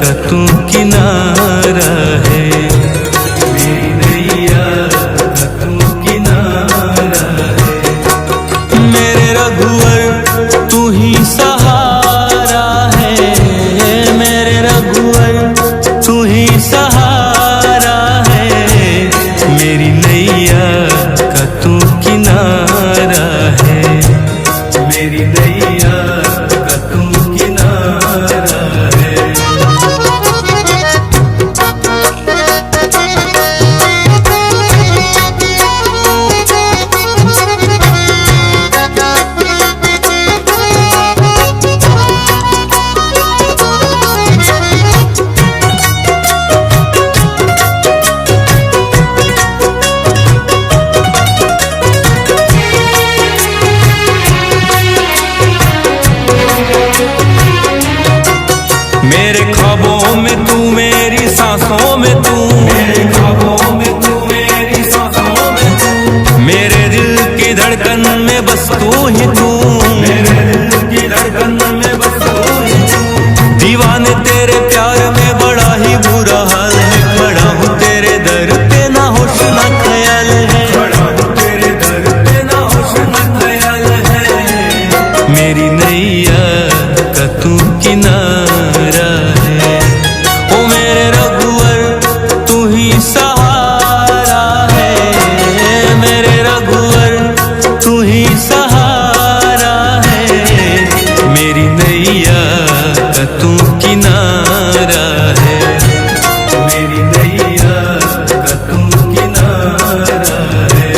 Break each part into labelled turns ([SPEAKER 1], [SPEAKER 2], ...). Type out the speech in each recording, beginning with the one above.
[SPEAKER 1] का तू किनारा है, मेरी नैया का तू किनारा है। मेरे रघुवर तू ही सहारा है, मेरे रघुवर तू ही सहारा है। मेरी नैया का तू किनारा है, मेरी नैया का तू किनारा है। मेरे ख्वाबों में तू, मेरी सांसों में तू, मेरे ख्वाबों में तू, मेरी सांसों में तू। मेरे दिल की धड़कन में बस तू ही तू, मेरे दिल की धड़कन में बस तू ही तू। दीवाने तेरे प्यार में बड़ा ही बुरा हाल है, खड़ा हूँ तेरे दर पे ना होश ना ख्याल है, खड़ा हूँ तेरे दर पे ना होश ना ख्याल है। मेरी नैया का तू किनारा है, ओ मेरे रघुवर तू ही सहारा है, मेरे रघुवर तू ही सहारा है। मेरी नैया का तू किनारा है, मेरी नैया का तू किनारा है।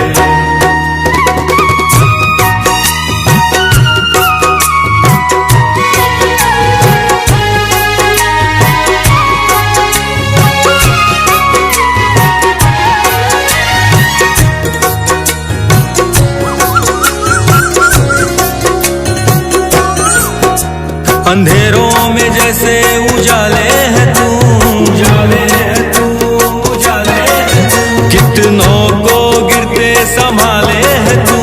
[SPEAKER 1] अंधेरों में जैसे उजाले है तू, उजाले है तू, उजाले है तू। कितनों को गिरते संभाले है तू,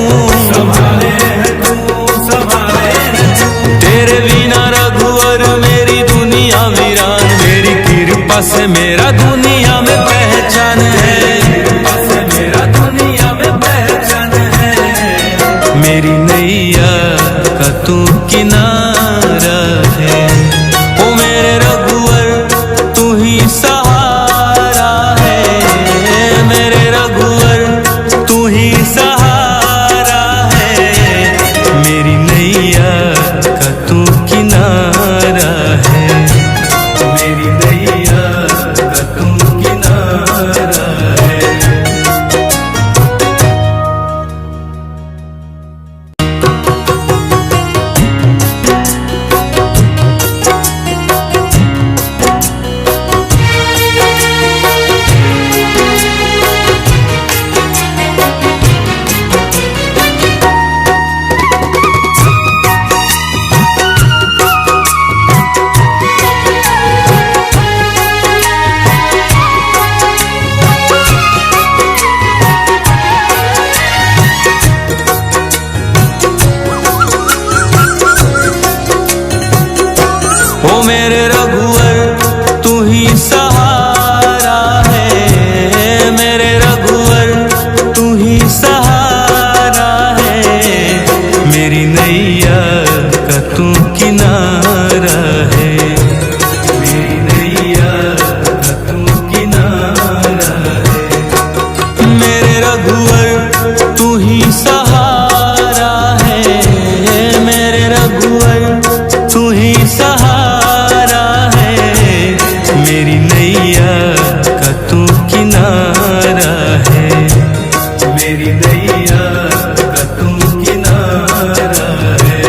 [SPEAKER 1] संभाले है तू, संभाले है तू। तेरे बिना रघुवर मेरी दुनिया वीरान, मेरी कृपा से मेरा दुनिया में पहचान है, कृपा से मेरा दुनिया में पहचान है। मेरी नैया का तू किनारा है, ओ मेरे रघुवर तू ही सहारा है, मेरे रघुवर तू ही सहारा है। मेरी नैया का तू किनारा है, मेरी नैया का तू किनारा है। ओ मेरे रघुवर तू ही सहारा है, मेरे रघुवर तू ही सहारा है। मेरी नैया का तू किनारा है, मेरी नैया का तू किनारा है। मेरे रघुवर तू ही सहारा है, मेरे रघुवर तू ही सहारा है। मेरी नैया का तू किनारा है, मेरी नैया का तू किनारा है।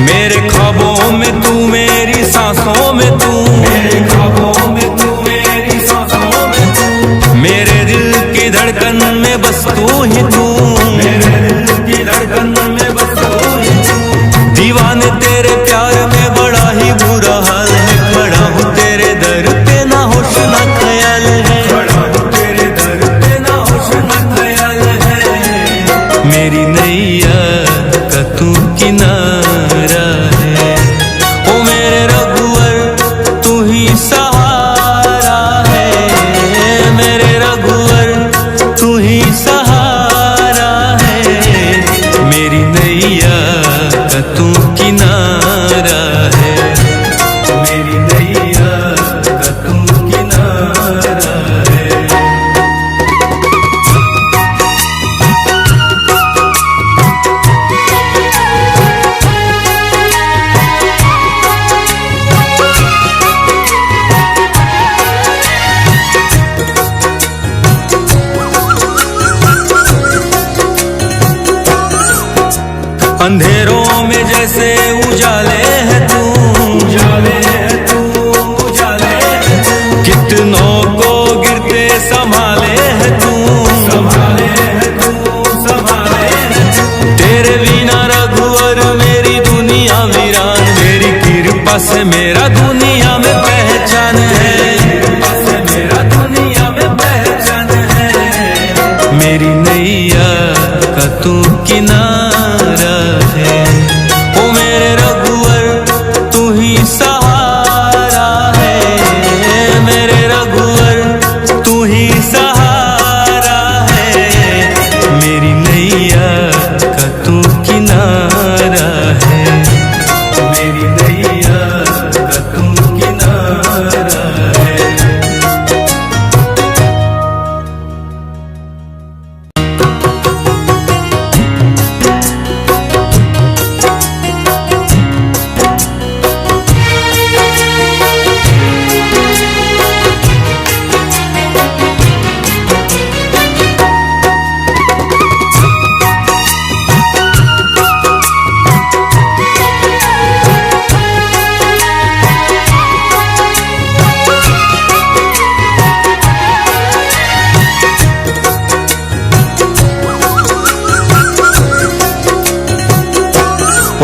[SPEAKER 1] मेरे ख्वाबों में तू, मेरी सांसों में तू, मेरे ख्वाबों में तू, अंधेरों में जैसे उजाले है तू, उजाले है तू, उजाले है तू। कितनों को गिरते संभाले है तू, संभाले है तू, संभाले है तू। तेरे बिना रघुवर मेरी दुनिया वीरान, तेरी कृपा से मेरा दुनिया में पहचान है, कृपा से मेरा दुनिया में पहचान है। मेरी नैया का तू किनारा है, ओ मेरे रघुवर तू ही सहारा है, मेरे रघुवर तू ही सहारा है। मेरी नैया का तू किनारा है, मेरी नैया का तू किनारा है।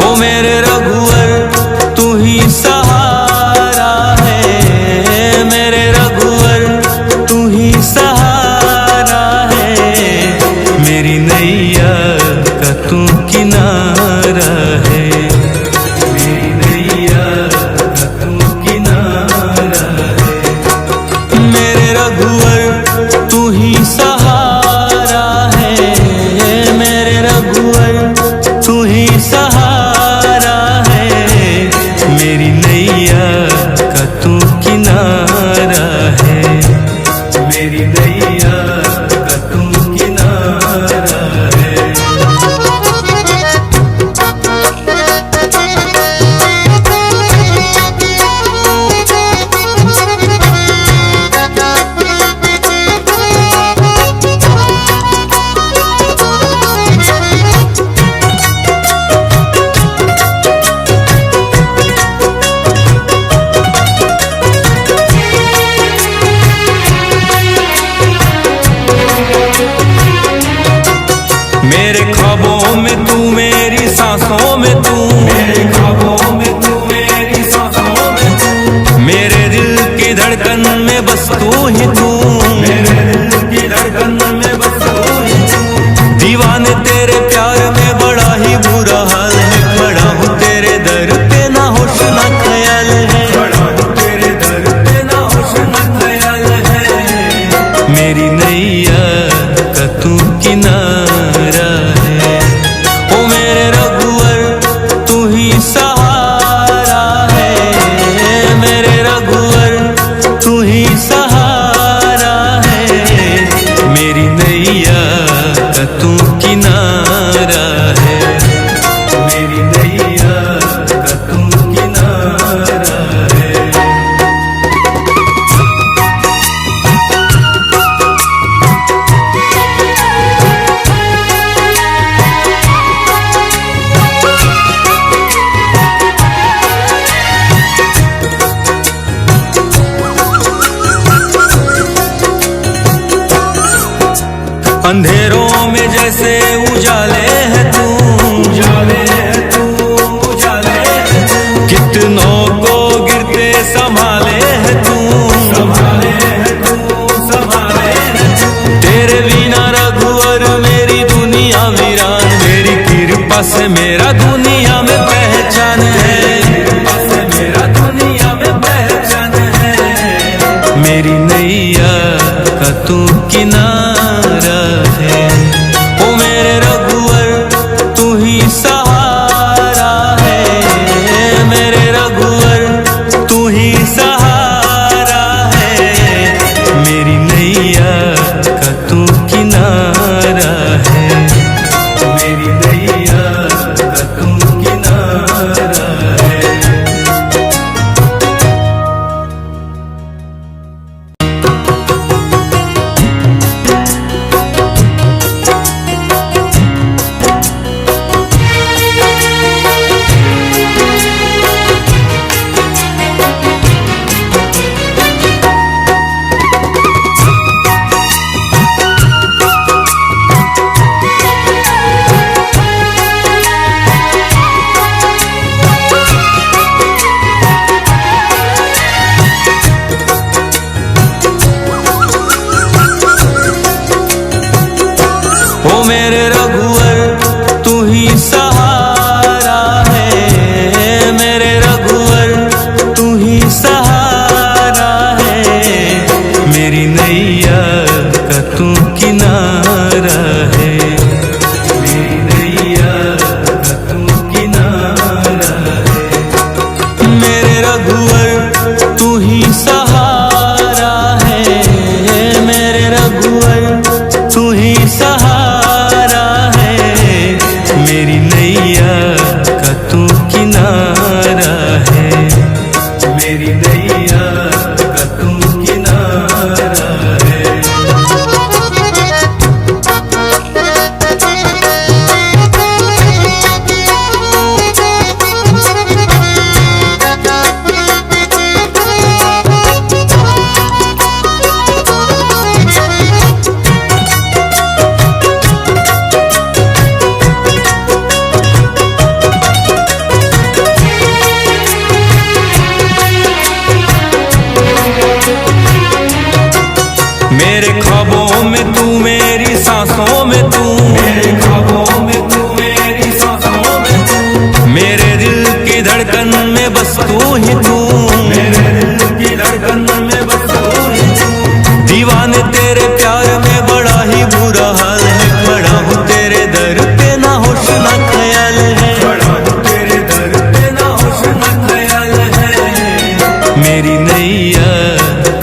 [SPEAKER 1] ओ मेरे रघुवर तू ही सहारा है, मेरे रघुवर तू ही सहारा है। मेरी नैया का तू किनारा है, मेरी नैया का तू किनारा है। मेरे रघुवर तू ही सहारा है, मेरे रघुवर तू ही सहारा है। मेरी नैया का तू किनारा है, मेरी नैया का तू किनारा है। मेरे ख्वाबों में तू, मेरी सांसों में तू, मेरे ख्वाबों में तू, मेरी सांसों में तू। मेरे दिल की धड़कन में बस तू ही तू, मेरे दिल की धड़कन में बस तू ही तू। दीवाने तेरे प्यार में बड़ा ही बुरा हाल है, खड़ा हूँ तेरे दर पे ना होश ना ख्याल है, खड़ा हूँ तेरे दर पे ना होश ना ख्याल है। मेरी नैया का तू किनारा है, ओ मेरे रघुवर तू ही सहारा है, मेरे रघुवर तू ही सहारा है। मेरी नैया का तू किनारा है, मेरी नैया का तू किनारा है। अंधेरों में जैसे उजाले है तू, उजाले है तू, उजाले है तू। कितनों को गिरते संभाले है तू, संभाले है तू, संभाले है तू। तेरे बिना रघुवर मेरी दुनिया वीरान, तेरी कृपा से मेरा दुनिया में पहचान है, कृपा से मेरा दुनिया में पहचान है। मेरी नैया का तू किनारा है, ओ मेरे रघुवर तू ही सहारा है, मेरे रघुवर तू ही सहारा है। मेरी नैया का तू किनारा है, मेरी नैया का तू किनारा है। नैया का तू किनारा है। मेरे ख्वाबों में तू, मेरी सांसों में तू, मेरे ख्वाबों में तू, मेरी सांसों में तू, मेरे दिल की धड़कन में बस तू ही तू, मेरे दिल की धड़कन में बस तू ही तू। दीवाने तेरे प्यार में बड़ा ही बुरा हाल है, खड़ा हूँ तेरे दर पे ना होश ना ख्याल है, खड़ा हूँ तेरे दर पे ना होश ना ख्याल है। मेरी नैया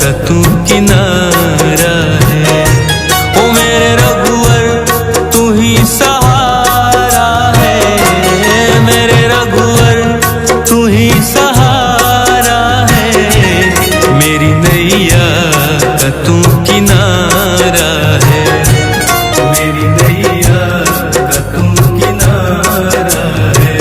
[SPEAKER 1] का तू किनारा है, ओ मेरे रघुवर तू ही सहारा है, मेरे रघुवर तू ही सहारा है। मेरी नैया का तू किनारा है, मेरी नैया का तू किनारा है।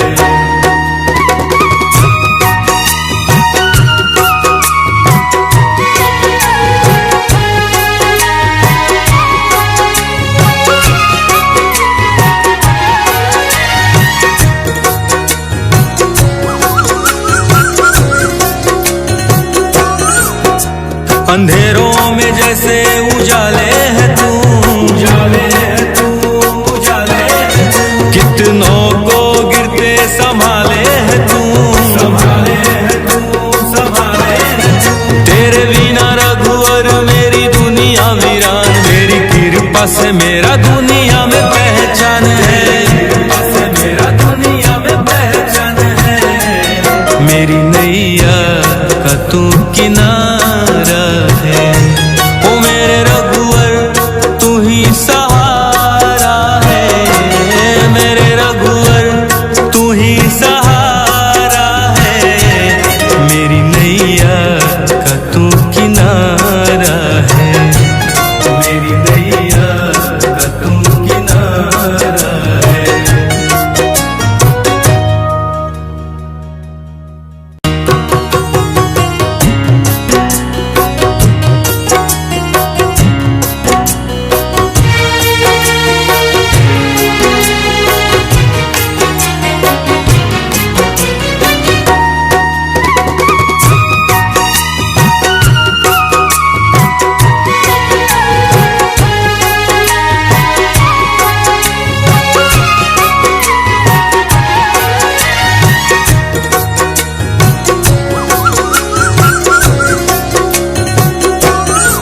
[SPEAKER 1] अंधेरों में जैसे उजाले है तू, उजाले है तू, उजाले है तू। कितनों को गिरते संभाले है तू, संभाले है तू, संभाले है तू। तेरे बिना रघुवर मेरी दुनिया वीरान, मेरी कृपा से मेरा दुनिया में पहचान है, कृपा से मेरा दुनिया में पहचान है। मेरी नैया का तू किनारा है, ओ मेरे रघुवर तू ही सहारा है, मेरे रघुवर तू ही सहारा है। मेरी नैया का तू किनारा है, मेरी नैया का तू किनारा है।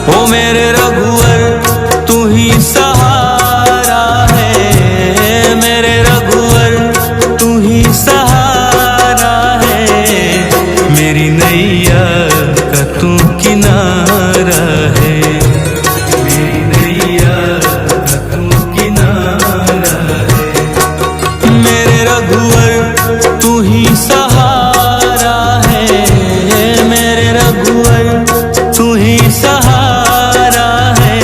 [SPEAKER 1] ओ मेरे रघुवर तू ही सहारा है, मेरे रघुवर तू ही सहारा है। मेरी नैया का तू किनारा है, मेरी नैया का तू किनारा है। मेरे रघुवर तू ही सहारा है, मेरे रघुवर तू ही सहारा है।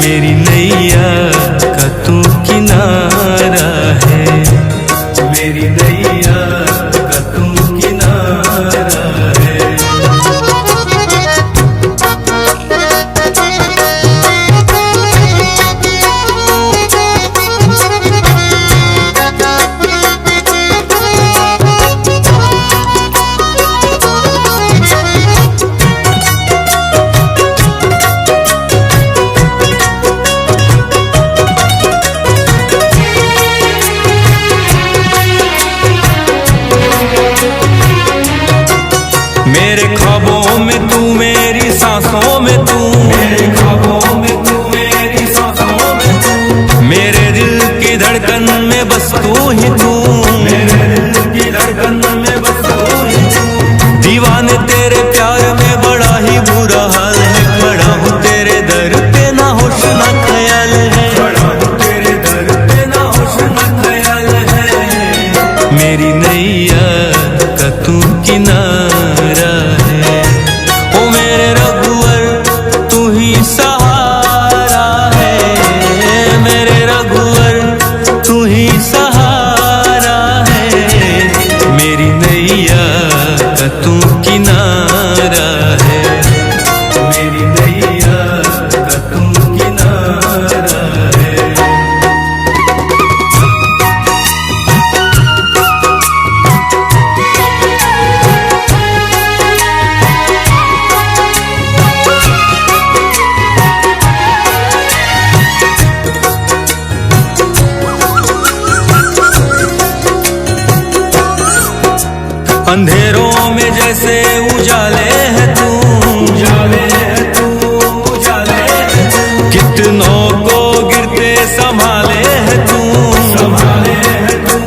[SPEAKER 1] मेरी नैया का तू किनारा है, मेरी नैया का तू किनारा है। मेरे ख्वाबों में तू, मेरी सांसों में तू, मेरे ख्वाबों में तू, मेरी सांसों में तू, मेरे दिल की धड़कन में बस तू ही तू, मेरे दिल की धड़कन में बस तू ही तू। दीवाने तेरे प्यार में बड़ा ही बुरा हाल है, खड़ा हूँ तेरे दर पे ना होश ना ख्याल है, खड़ा हूँ तेरे दर पे ना होश ना ख्याल है। मेरी नैया का तू किनारा है, अंधेरों में जैसे उजाले है तू, उजाले है तू, उजाले है तू। कितनों को गिरते संभाले है तू, संभाले है तू,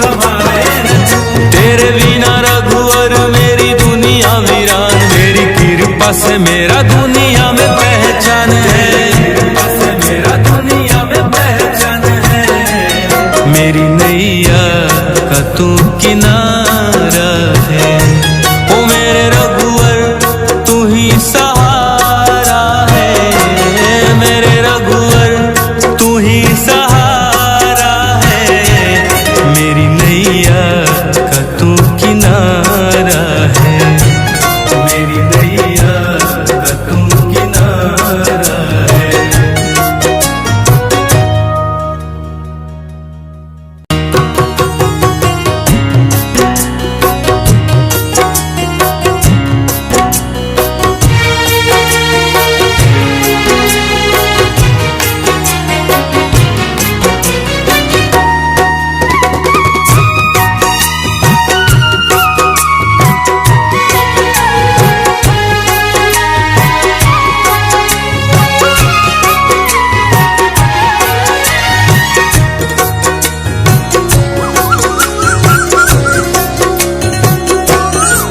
[SPEAKER 1] संभाले है तू। तेरे बिना रघुवर मेरी दुनिया वीरान, मेरी कृपा से मेरा दुनिया में पहचान है, कृपा से मेरा दुनिया में पहचान है। मेरी नैया का तू किनारा है, ओ मेरे रघुवर तू ही सहारा है, मेरे रघुवर तू ही सहारा है। मेरी नैया का तू किनारा है, मेरी नैया का तू किनारा है।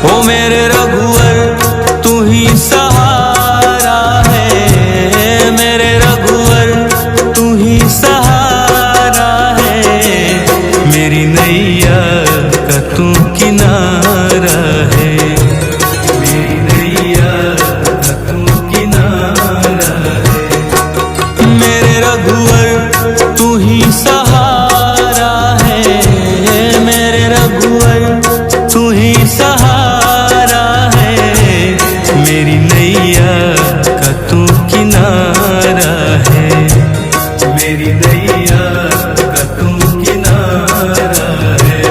[SPEAKER 1] ओ मेरे रघुवर तू ही सहारा है, मेरे रघुवर तू ही सहारा है। मेरी नैया का तू किनारा है, मेरी नैया का तू किनारा है। मेरे रघुवर तू ही सहारा है, मेरे रघुवर तू ही सहारा है। मेरी नैया का तू किनारा है, मेरी नैया का तू किनारा है।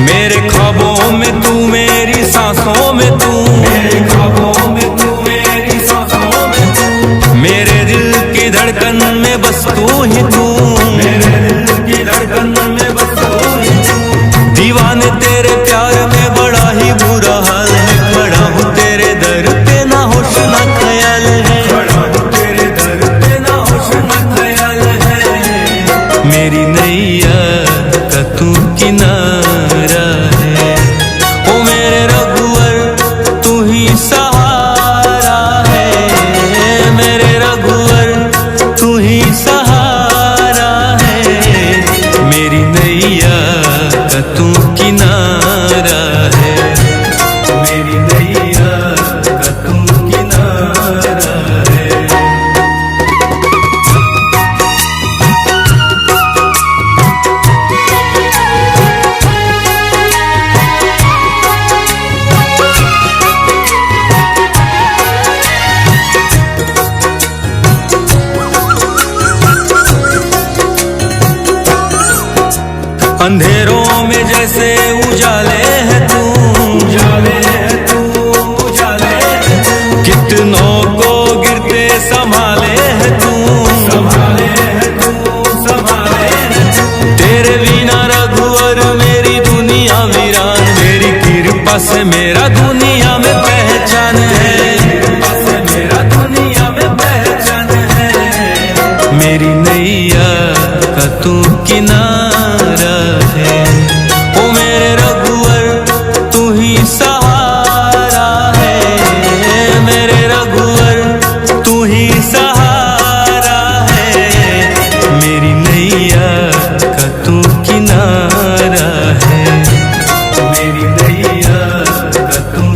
[SPEAKER 1] मेरे ख्वाबों में तू, मेरी सांसों में तू, मेरे ख्वाबों में तू, मेरी सांसों में तू। मेरे दिल की धड़कन में बस तू ही तू, मेरे दिल की धड़कन में बस तू ही तू। दीवाने तेरे प्यार में बड़ा ही बुरा हाल है, खड़ा हूँ तेरे दर पे ना होश ना ख्याल है, खड़ा हूँ तेरे दर पे ना होश ना ख्याल है। मेरी नैया का तू किनारा है, ओ मेरे रघुवर तू ही सहारा है, मेरे रघुवर तू ही सहारा है। मेरी नैया का तू किनारा है, मेरी नैया का तू किनारा है। अंधेरों में जैसे उजाले है तू, उजाले है तू, उजाले है तू। कितनों को गिरते संभाले है तू, संभाले है तू, संभाले है तू। तेरे बिना रघुवर मेरी दुनिया वीरान, मेरी कृपा से मेरा दुनिया में पहचान है, कृपा से मेरा दुनिया में पहचान है। मेरी नैया का तू किनारा है, ओ मेरे रघुवर तू ही सहारा है, मेरे रघुवर तू ही सहारा है। मेरी नैया का तू किनारा है, मेरी नैया का तू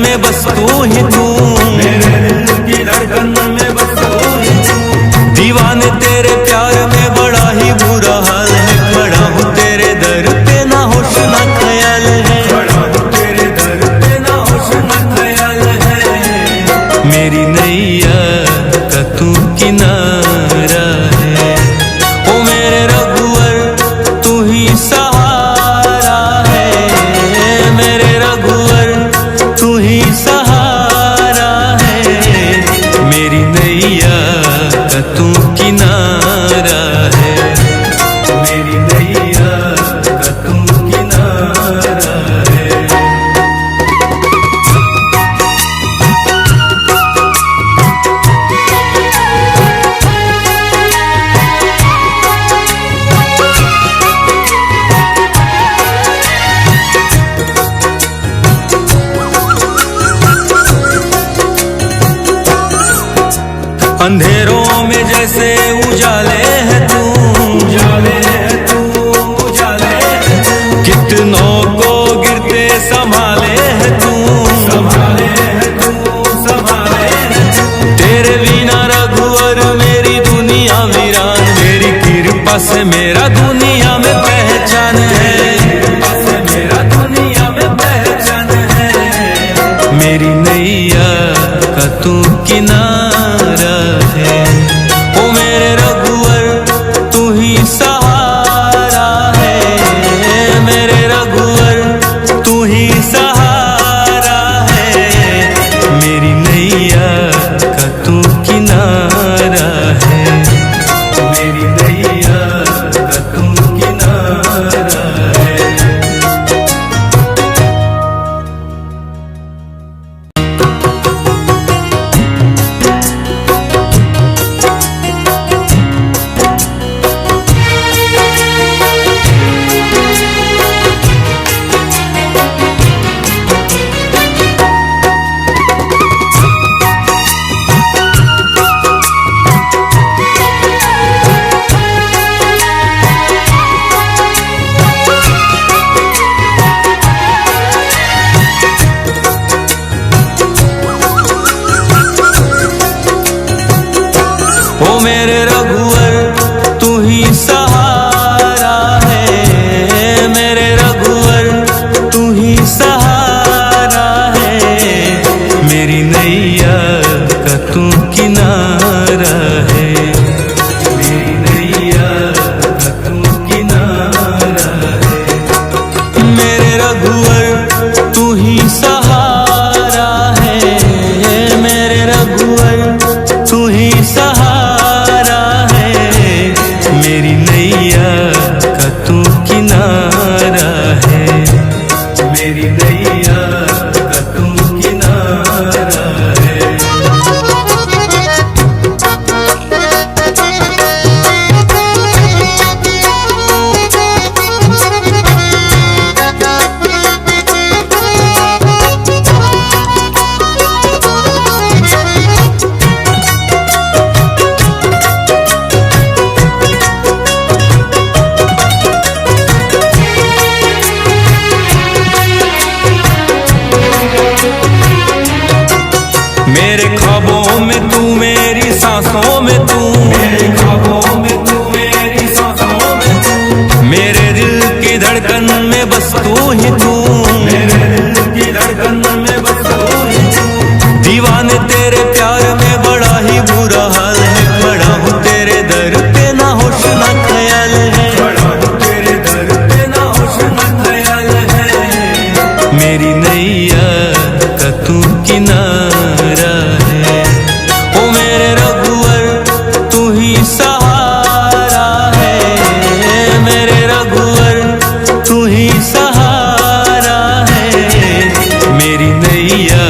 [SPEAKER 1] में बस तू ही तू, मेरे दिल की धड़कन में बस तू ही तू। दीवाने तेरे प्यार में बड़ा ही बुरा हाल है, खड़ा हूँ तेरे दर पे ना होश ना ख्याल है, खड़ा हूँ तेरे दर पे ना होश ना ख्याल है। मेरी नैया का तू किनारा है, ओ मेरे रघुवर तू ही सहारा है, मेरे रघुवर तू ही सहारा है। मेरी नैया का तू किनारा है, मेरी नैया का तू किनारा है। अंधेरों में जैसे उजाले है तू, उजाले है तू, उजाले है तू। कितनों को गिरते संभाले है तू, संभाले है तू, संभाले है तू। तेरे बिना रघुवर मेरी दुनिया वीरान, तेरी कृपा से मेरा दुनिया में पहचान है, कृपा से मेरा दुनिया में पहचान है। मेरी नैया का तू किनारा है, ओ मेरे रघुवर तू ही सहारा है, मेरे रघुवर तू ही सहारा है। मेरी नैया का तू किनारा है, मेरी नैया का तू किनारा है। ओ मेरे रघुवर तू ही सहारा है, मेरे रघुवर तू ही सहारा है। मेरी नैया का तू किनारा है, मेरी नैया का तू किनारा है। मेरे रघुवर तू ही सहारा है, मेरे रघुवर तू ही सहारा है। मेरी नैया का तू किनारा है, मेरी नैया का तू किनारा है। मेरे ख्वाबों में तू, मेरी सांसों में तू, मेरे ख्वाबों में तू, मेरी सांसों में तू। मेरे दिल की धड़कन में बस तू ही तू, मेरे दिल की धड़कन में बस तू ही तू। दीवाने तेरे प्यार में बड़ा ही बुरा हाल है, खड़ा हूँ तेरे दर पे ना होश ना ख्याल है, खड़ा हूँ तेरे दर पे ना होश ना ख्याल है। मेरी नैया का तू किनारा है, ओ मेरे रघुवर तू ही सहारा है, मेरे रघुवर तू ही सहारा है। मेरी नैया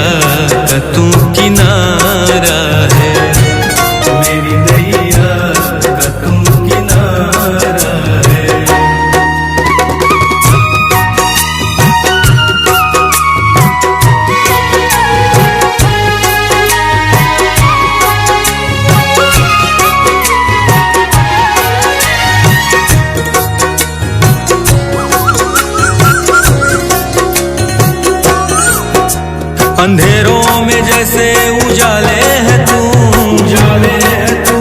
[SPEAKER 1] का तू किनारा है, मेरी नैया का तू किनारा है। अंधेरों में जैसे उजाले है तू, उजाले है तू,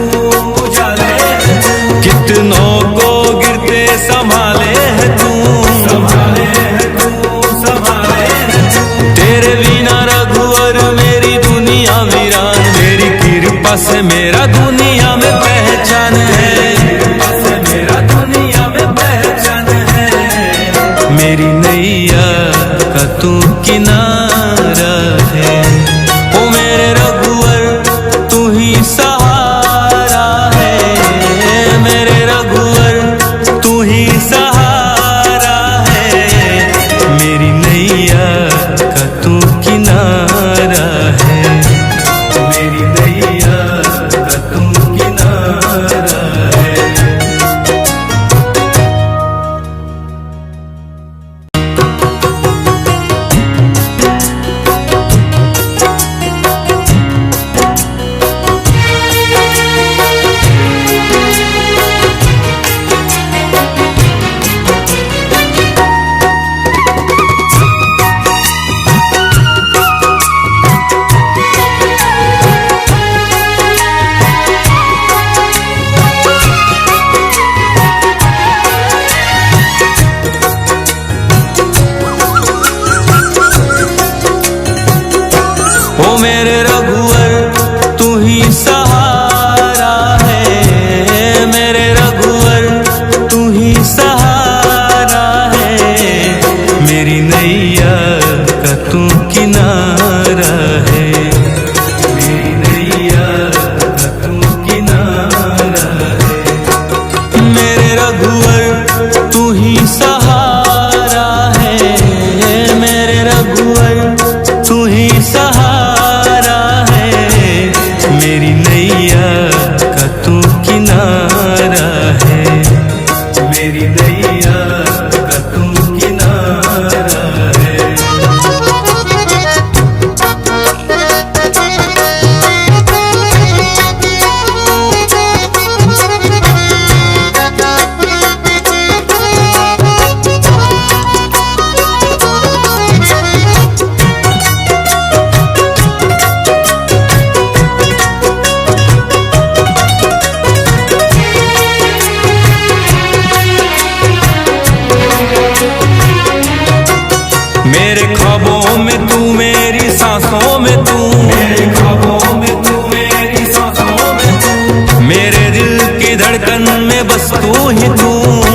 [SPEAKER 1] उजाले है तू। कितनों को गिरते संभाले है तू, संभाले है तू, संभाले है तू। तेरे बिना रघुवर मेरी दुनिया वीरान, तेरी कृपा से मेरा दुनिया में पहचान है, कृपा से मेरा दुनिया में पहचान है। मेरी नैया का तू किनारा है, ओ मेरे रघुवर तू ही सहारा है, मेरे रघुवर तू ही सहारा है। मेरी नैया का तू किनारा है, मेरी नैया का तू किनारा है। ओ मेरे रघुवर तू ही सहारा है, मेरे रघुवर तू ही सहारा है। मेरी नैया का तू किनारा है, मेरी नैया का तू किनारा है। मेरे रघुवर तू ही सहारा है, मेरे रघुवर तू ही सहारा है। मेरी नैया का तू किनारा है, मेरी नैया का तू किनारा है। मेरे ख्वाबों में तू, मेरी सांसों में तू, मेरे ख्वाबों में तू, मेरी सांसों में तू। मेरे दिल की धड़कन में बस तू ही तू,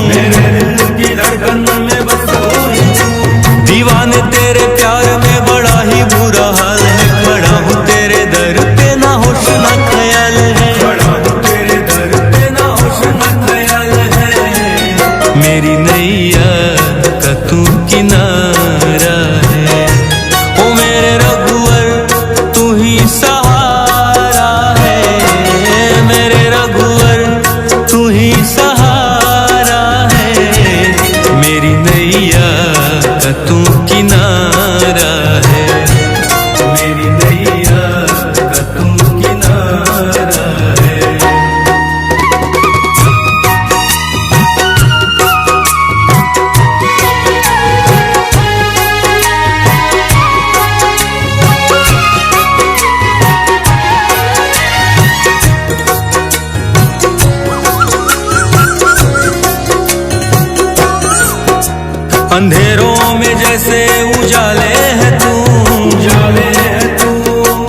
[SPEAKER 1] मेरे दिल की धड़कन में बस तू ही तू। दीवाने तेरे प्यार में बड़ा ही बुरा हाल है, खड़ा हूँ तेरे दर पे ना होश ना ख्याल है, खड़ा हूँ तेरे दर पे ना होश ना ख्याल है। मेरी नैया का तू किनारा है, ओ मेरे रघुवर तू ही सहारा है, मेरे रघुवर तू ही सहारा है। मेरी नैया का तू किनारा है, मेरी नैया का तू किनारा है। अंधेरों में जैसे उजाले है तू, उजाले है तू,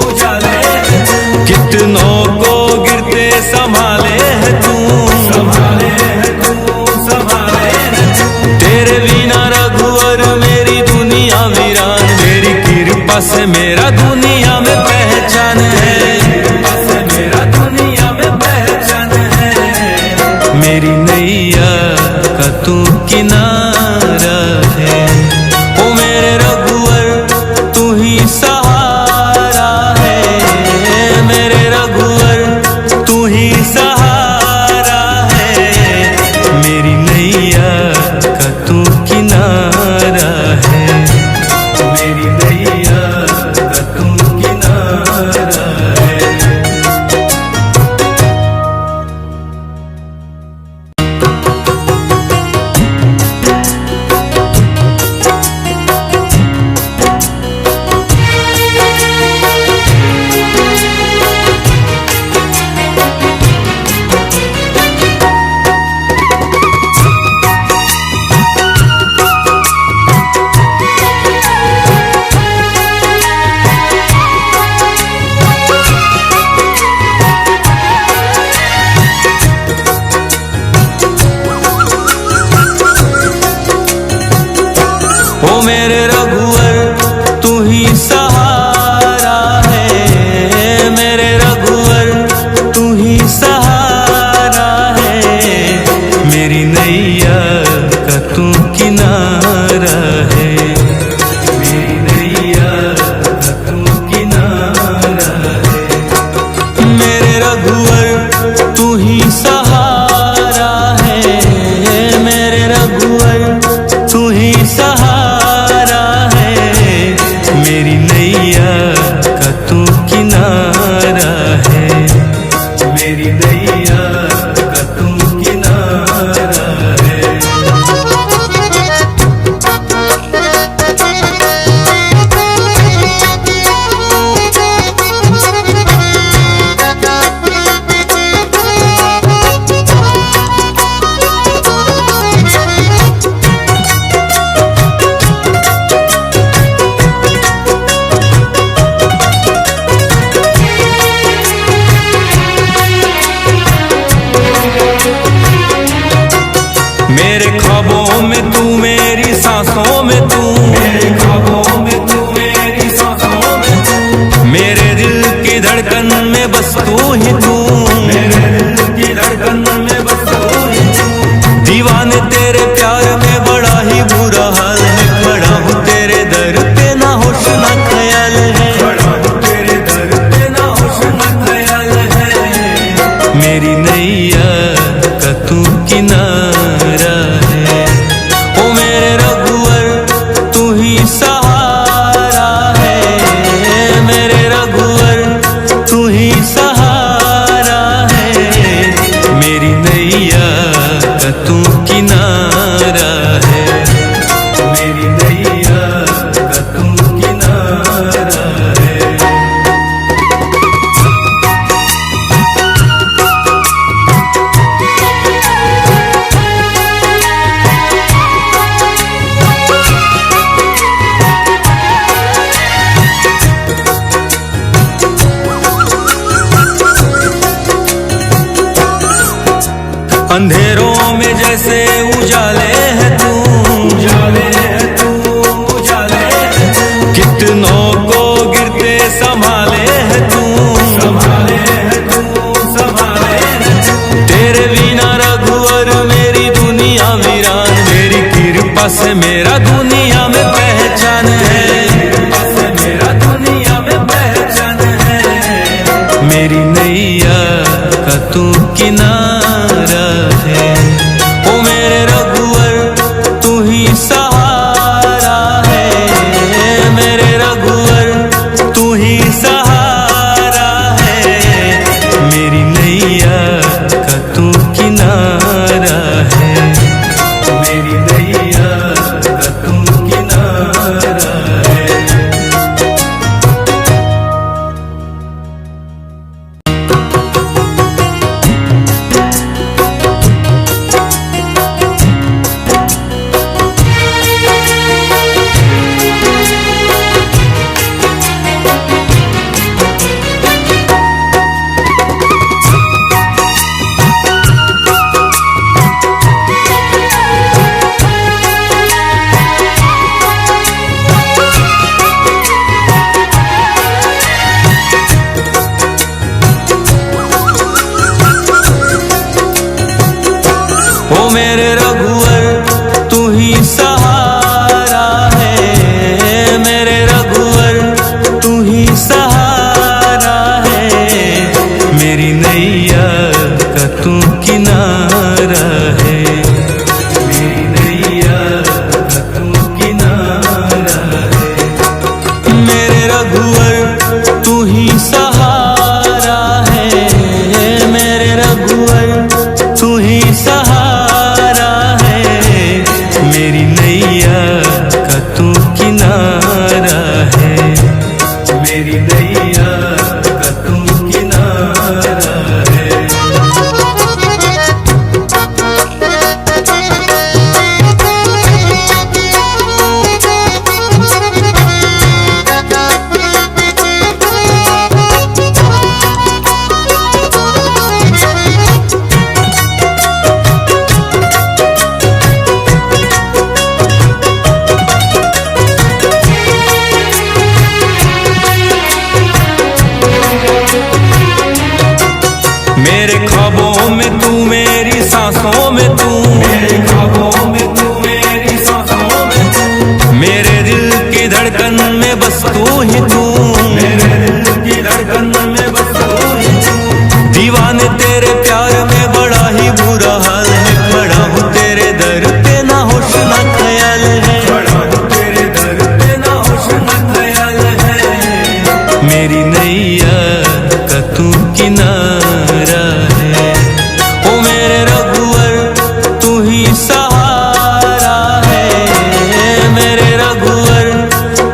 [SPEAKER 1] उजाले है तू। कितनों को गिरते संभाले है तू, संभाले है तू, संभाले है तू। तेरे बिना रघुवर मेरी दुनिया वीरान, तेरी कृपा से मेरा दुनिया में पहचान है, कृपा से मेरा दुनिया में पहचान है। मेरी नैया का तू किनारा है, ओ मेरे रघुवर तू ही सहारा है, मेरे रघुवर तू ही सहारा है। मेरी नैया का तू किनारा है, मेरी नैया का तू ही तू, मेरे दिल की धड़कन में बस तू ही तू। दीवाने तेरे प्यार में बड़ा ही बुरा हाल है, खड़ा हूँ तेरे दर पे ना होश ना ख्याल है, खड़ा हूँ तेरे दर पे ना होश ना ख्याल है। मेरी नैया का तू किनारा है, ओ मेरे रघुवर तू ही सहारा है, मेरे रघुवर तू ही सहारा है। मेरी नैया का तू किनारा है, मेरी नैया का तू किनारा है। अंधेरों में जैसे उजाले है तू, उजाले है तू, उजाले है तू। कितनों को गिरते संभाले है तू, संभाले है तू, संभाले है तू। तेरे बिना रघुवर मेरी दुनिया वीरान, मेरी कृपा से मेरा दुनिया में पहचान है, कृपा से मेरा दुनिया में पहचान है। मेरी नैया का तू किनारा है, ओ मेरे रघुवर तू ही सहारा है, मेरे रघुवर तू ही सहारा है। मेरी नैया का तू किनारा है, मेरी नैया का तू किनारा है। ओ मेरे रघुवर तू ही सहारा है, मेरे रघुवर तू ही सहारा है। मेरी नैया का तू किनारा है, मेरी नैया का तू किनारा है। मेरे रघुवर तू ही सहारा है, मेरे रघुवर तू ही सहारा है। मेरी नैया का तू किनारा है, मेरी नैया का तू किनारा है। मेरे ख्वाबों में तू, मेरी सांसों में तू, मेरे ख्वाबों में तू, मेरी सांसों में तू। मेरे दिल की धड़कन में बस तू ही तू, मेरे दिल की धड़कन में बस तू ही तू। दीवाने तेरे प्यार में बड़ा ही बुरा हाल है, खड़ा हूँ तेरे दर पे ना होश ना ख्याल है, खड़ा हूँ तेरे दर पे ना होश ना ख्याल है। मेरी नैया का तू किनारा है, ओ मेरे रघुवर तू ही सहारा है, मेरे रघुवर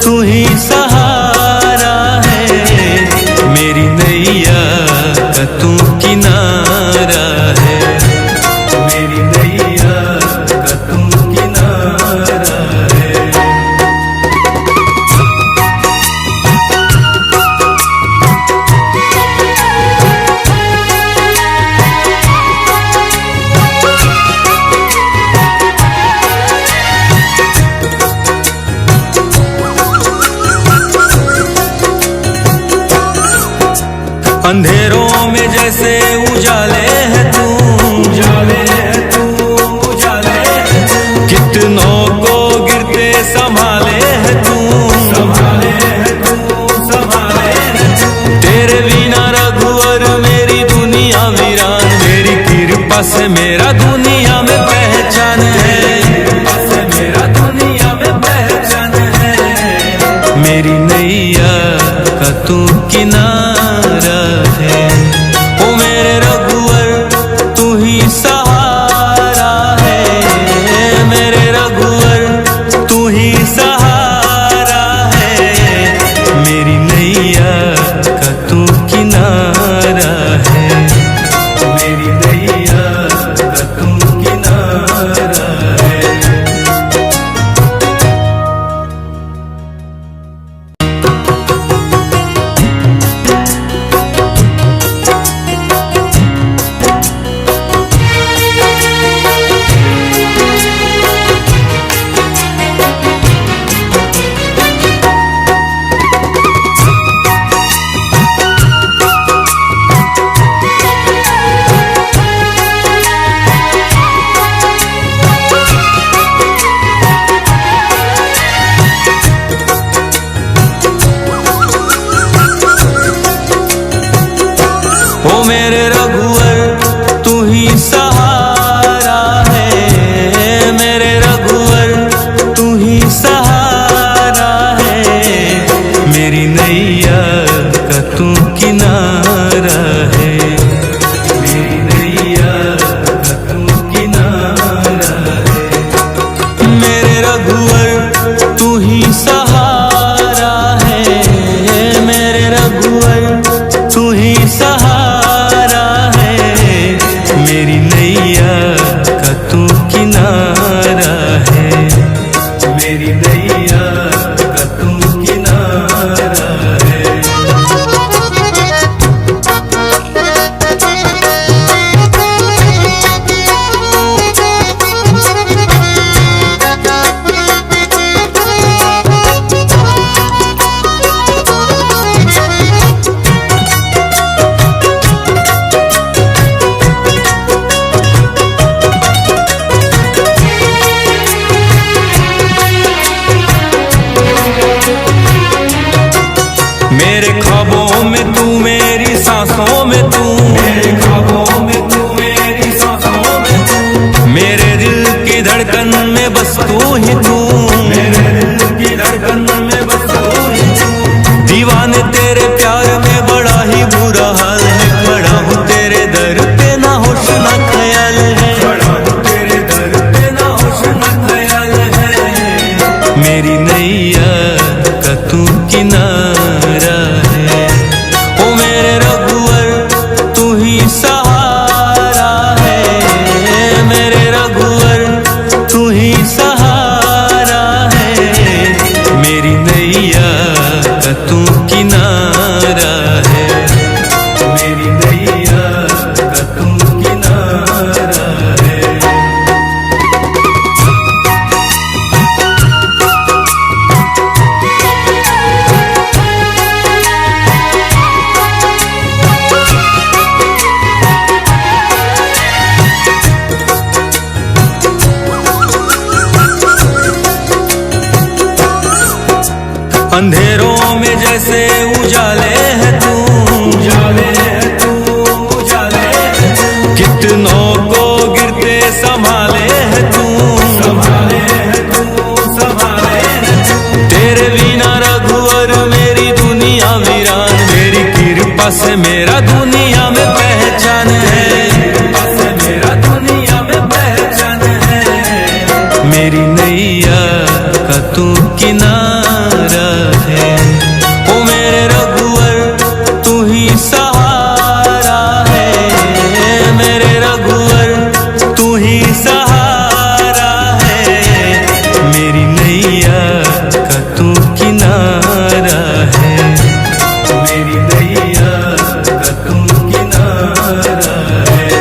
[SPEAKER 1] तू ही सहारा है। मेरी नैया का तू किनारा है, मेरी नैया का तू किनारा है। अंधेरों में जैसे उजाले है तू, उजाले है तू, उजाले है तू। कितनों को गिरते संभाले है तू, संभाले है तू, संभाले है तू। तेरे बिना रघुवर मेरी दुनिया वीरान, तेरी कृपा से मेरा दुनिया में पहचान है, कृपा से मेरा दुनिया में पहचान है। मेरी नैया का तू किनारा है, ओ मेरे रघुवर तू ही सहारा है, मेरे रघुवर तू ही सहारा है। मेरी नैया का तू किनारा है, मेरी नैया का तू किनारा है। ओ मेरे रघुवर तू ही सहारा है, मेरे रघुवर तू ही सहारा है। मेरी नैया का तू किनारा है, मेरी नैया का तू किनारा है। मेरे रघुवर तू ही सहारा है, मेरे रघुवर तू ही सहारा है। मेरी नैया का तू किनारा है, मेरी नैया का तू किनारा है। मेरे ख्वाबों में तू, मेरी सांसों में तू, मेरे ख्वाबों में तू, मेरी सांसों में तू। मेरे दिल की धड़कन में बस तू ही तू, मेरे दिल की धड़कन में बस तू ही तू। दीवाने तेरे प्यार में बड़ा ही बुरा हाल है, खड़ा हूँ तेरे दर पे ना होश ना ख्याल है, खड़ा हूँ तेरे दर पे ना होश ना ख्याल है। मेरी नैया का तू किनारा है, ओ मेरे रघुवर तू ही सहारा है, मेरे रघुवर तू ही सहारा है। मेरी नैया का तू किनारा है, मेरी नैया का तू किनारा है। अंधेरों में जैसे उजाले है तू, उजाले है तू, उजाले है तू। कितनों को गिरते संभाले है तू, संभाले है तू, संभाले है तू। तेरे बिना रघुवर मेरी दुनिया वीरान, तेरी कृपा से मेरा दुनिया में पहचान है, कृपा से मेरा दुनिया में पहचान है। मेरी नैया का तू किनारा है, ओ मेरे रघुवर तू ही सहारा है, मेरे रघुवर तू ही सहारा है। मेरी नैया का तू किनारा है, मेरी नैया का तू किनारा है।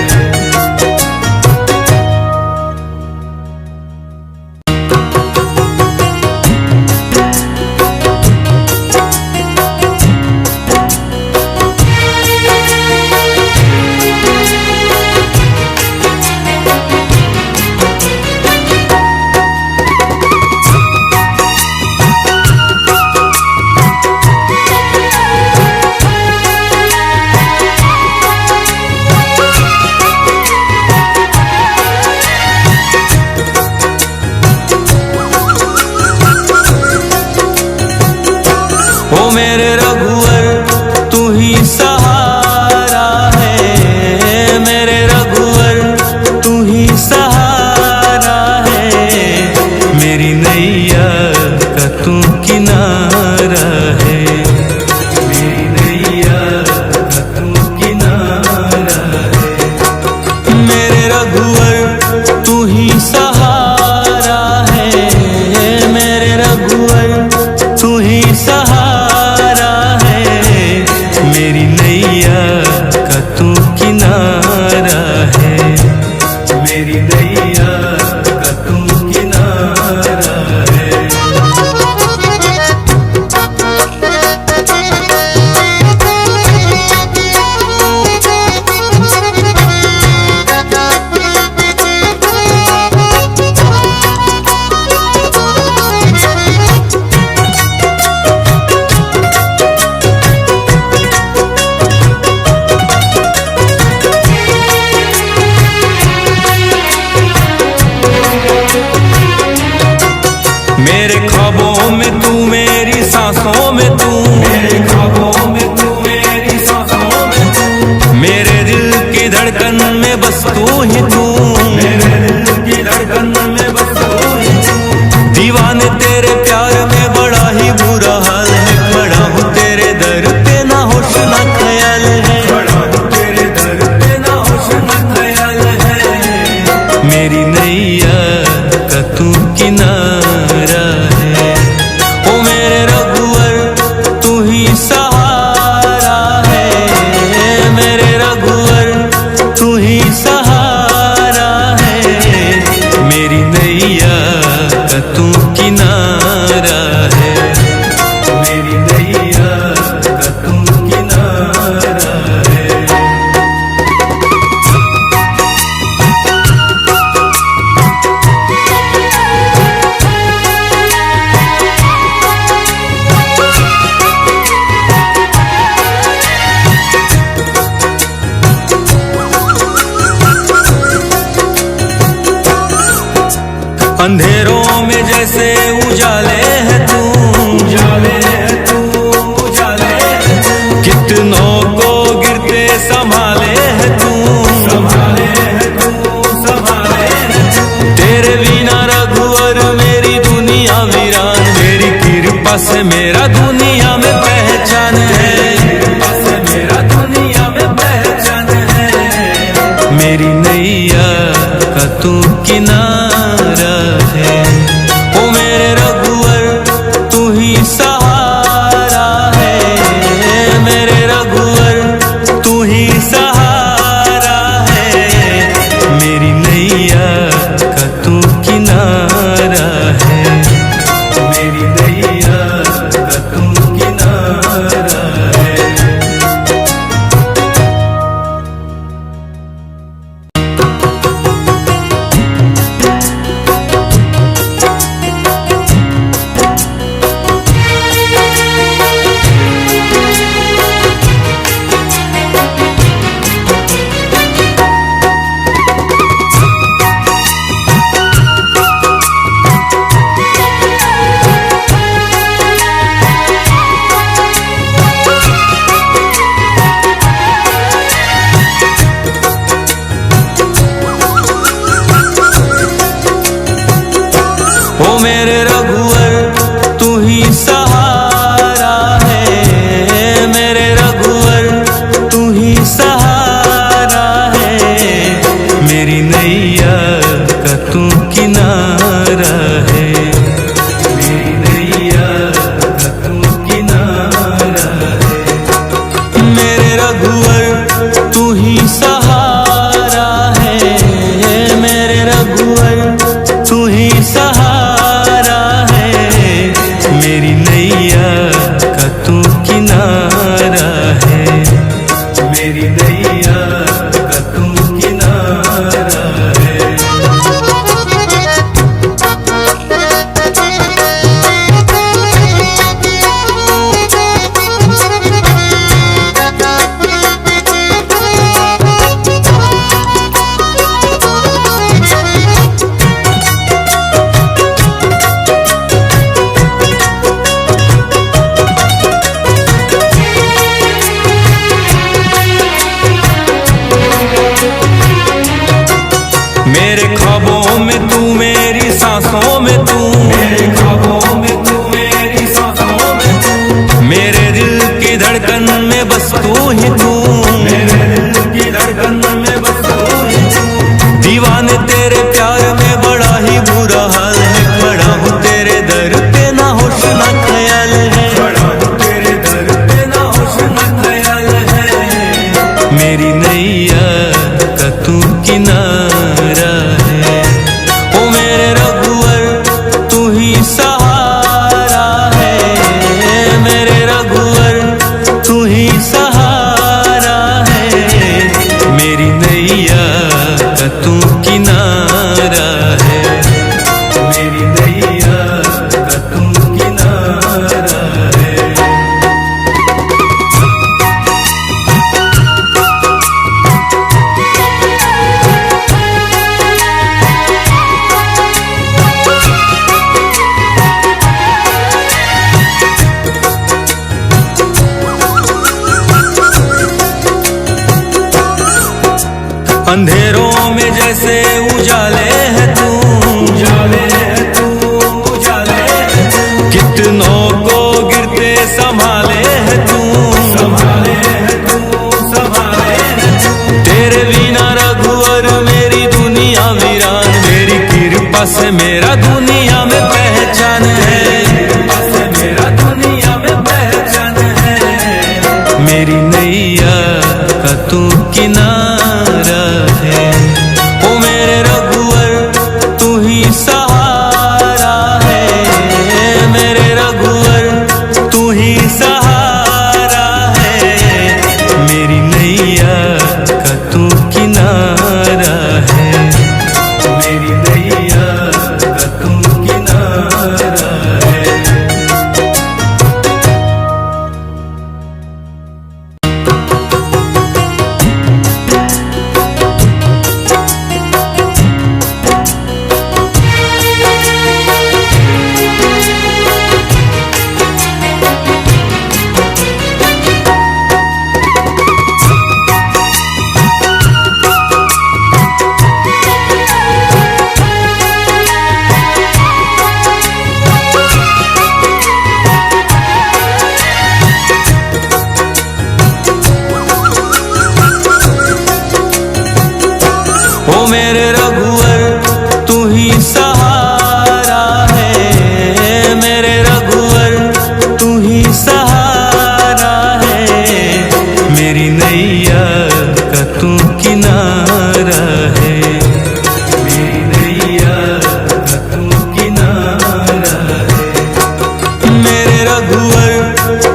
[SPEAKER 1] अंधेरों में जैसे उजाले है तू, उजाले है तू, उजाले है तू। कितनों को गिरते संभाले है तू, संभाले है तू, संभाले है तू। तेरे बिना रघुवर मेरी दुनिया वीरान, मेरी कृपा से मेरा दुनिया में पहचान है, कृपा से मेरा दुनिया में पहचान है। मेरी नैया का तू किनारा है, ओ मेरे रघुवर तू ही सहारा है, मेरे रघुवर तू ही सहारा है। मेरी नैया का तू किनारा है, मेरी नैया का तू किनारा है। ओ मेरे रघुवर तू ही सहारा है, मेरे रघुवर तू ही सहारा है। मेरी नैया का तू किनारा है, मेरी नैया का तू किनारा है। मेरे रघुवर तू ही सहारा है, मेरे रघुवर तू ही सहारा है। मेरी नैया का तू किनारा है, मेरी नैया का तू किनारा है। मेरे ख्वाबों में तू, मेरी सांसों में तू, मेरे ख्वाबों में तू, मेरी सांसों में तू। मेरे दिल की धड़कन में बस तू ही तू, मेरे दिल की धड़कन में बस तू ही तू। दीवाने तेरे प्यार में बड़ा ही बुरा हाल है, खड़ा हूँ तेरे दर पे ना होश ना ख्याल है, खड़ा हूँ तेरे दर पे ना होश ना ख्याल है। मेरी नैया का तू किनारा है, ओ मेरे रघुवर तू ही सहारा है, मेरे रघुवर तू ही सहारा है। मेरी नैया का तू किनारा है, मेरी नैया का तू किनारा है। अंधेरों में जैसे उजाले है तू, उजाले है तू, उजाले है तू। कितनों को गिरते संभाले है तू, संभाले है तू, संभाले है तू। तेरे बिना रघुवर मेरी दुनिया वीरान, मेरी कृपा से मेरा दुनिया में पहचान है, कृपा से मेरा दुनिया में पहचान है। मेरी नैया का तू किनारा है, ओ मेरे रघुवर तू ही सहारा है, मेरे रघुवर तू ही सहारा है। मेरी नैया का तू किनारा है, मेरी नैया का तू किनारा है। नैया का तू किनारा है, मेरी नैया का तू किनारा है। मेरे रघुवर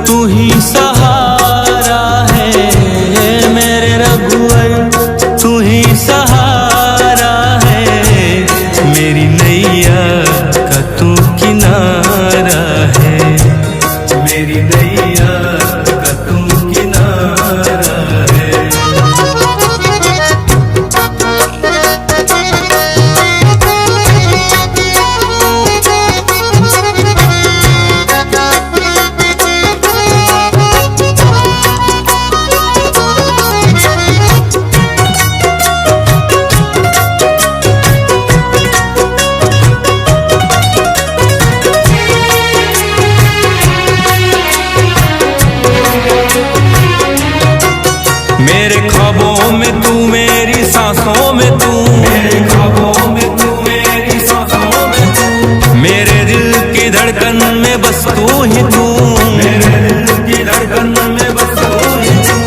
[SPEAKER 1] तू ही सहारा है, मेरे रघुवर तू ही सहारा है। मेरी नैया का तू किनारा है, मेरी नैया का तू किनारा है। मेरे ख्वाबों में तू, मेरी सांसों में तू, मेरे ख्वाबों में तू, मेरी सांसों में तू, मेरे दिल की धड़कन में बस तू ही तू, मेरे दिल की धड़कन में बस तू ही तू।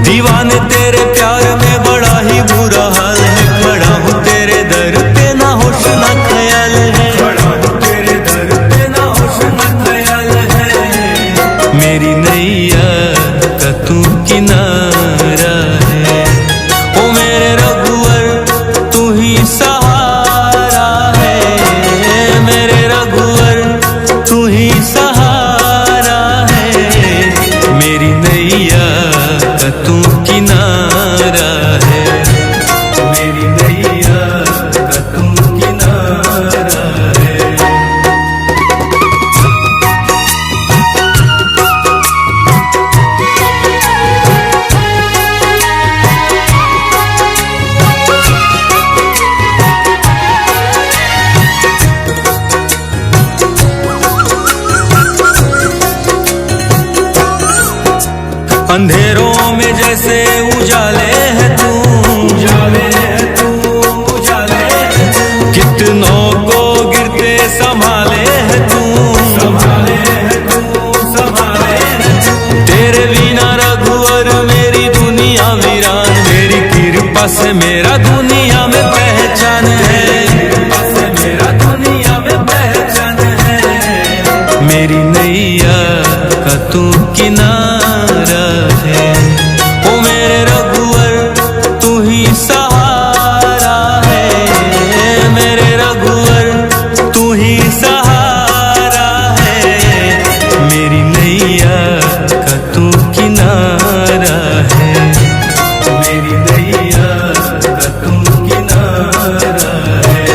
[SPEAKER 1] दीवाने तेरे प्यार में बड़ा ही बुरा हाल है, खड़ा हूँ तेरे दर पे ना होश ना ख्याल है, खड़ा हूँ तेरे दर पे ना होश ना ख्याल है। मेरी नैया का तू किनारा है, ओ मेरे रघुवर तू ही सहारा है, मेरे रघुवर तू ही सहारा है। मेरी नैया का तू किनारा है, मेरी नैया का तू किनारा है। अंधेरों में जैसे उजाले है तू, उजाले है तू, उजाले है तू। कितनों को गिरते संभाले है तू, संभाले है तू, संभाले है तू। तेरे बिना रघुवर मेरी दुनिया वीरान, मेरी कृपा से मेरा दुनिया में पहचान है, कृपा से मेरा दुनिया में पहचान है। मेरी नैया का तू किनारा है, ओ मेरे रघुवर तू ही सहारा है, मेरे रघुवर तू ही सहारा है। मेरी नैया का तू किनारा है, मेरी नैया का तू किनारा है।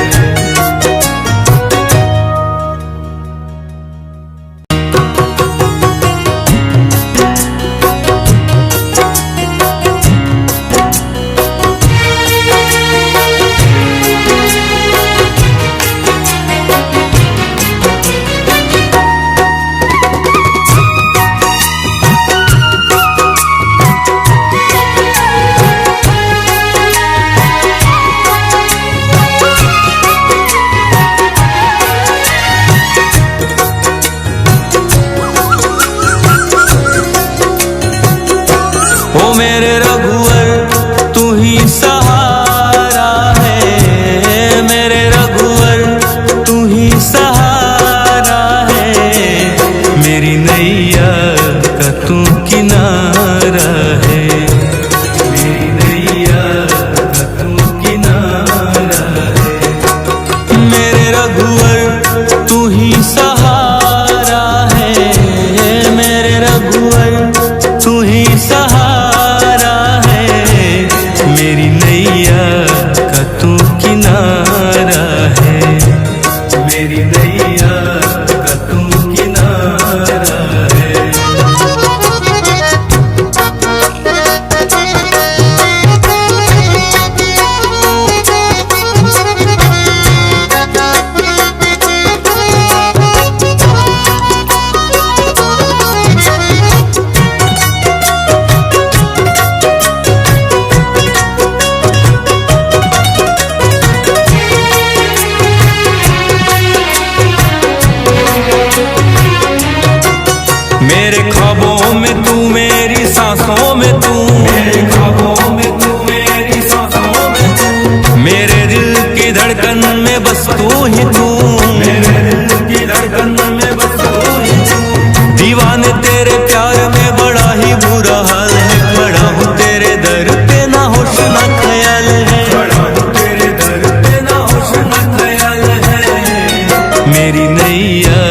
[SPEAKER 1] मेरे ख्वाबों में तू, मेरी सांसों में तू, मेरे दिल की धड़कन में बस तू ही तू, मेरे दिल की धड़कन में बस तू ही तू। दीवाने तेरे प्यार में बड़ा ही बुरा हाल है, खड़ा हूँ तेरे दर पे ना होश ना ख्याल है, खड़ा हूँ तेरे दर पे ना होश ना ख्याल है। मेरी नैया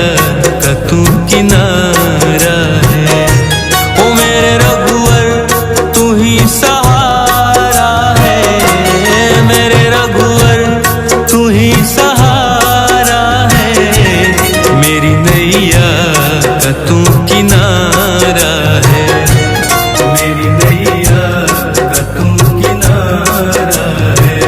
[SPEAKER 1] का तू किनारा है, ओ मेरे रघुवर तू ही सहारा है, मेरे रघुवर तू ही सहारा है। मेरी नैया का तू किनारा है, मेरी नैया का तू किनारा है।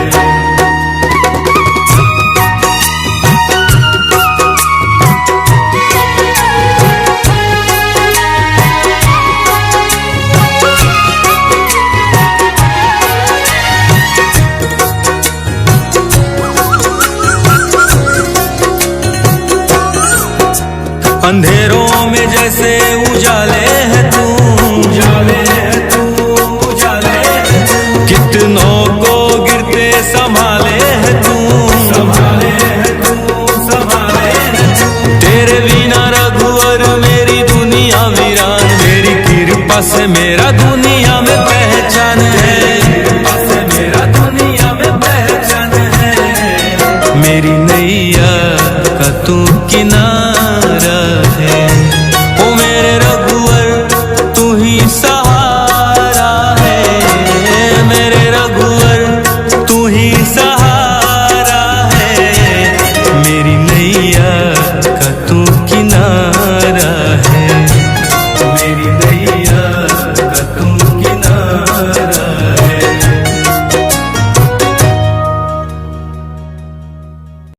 [SPEAKER 1] अंधेरों में जैसे उजाले है तू, उजाले है तू, उजाले है तू। कितनों को गिरते संभाले है तू, संभाले है तू, संभाले है तू। तेरे बिना रघुवर मेरी दुनिया वीरान, मेरी कृपा से मेरा दुनिया में पहचान है, कृपा से मेरा दुनिया में पहचान है। मेरी नैया का तू किनारा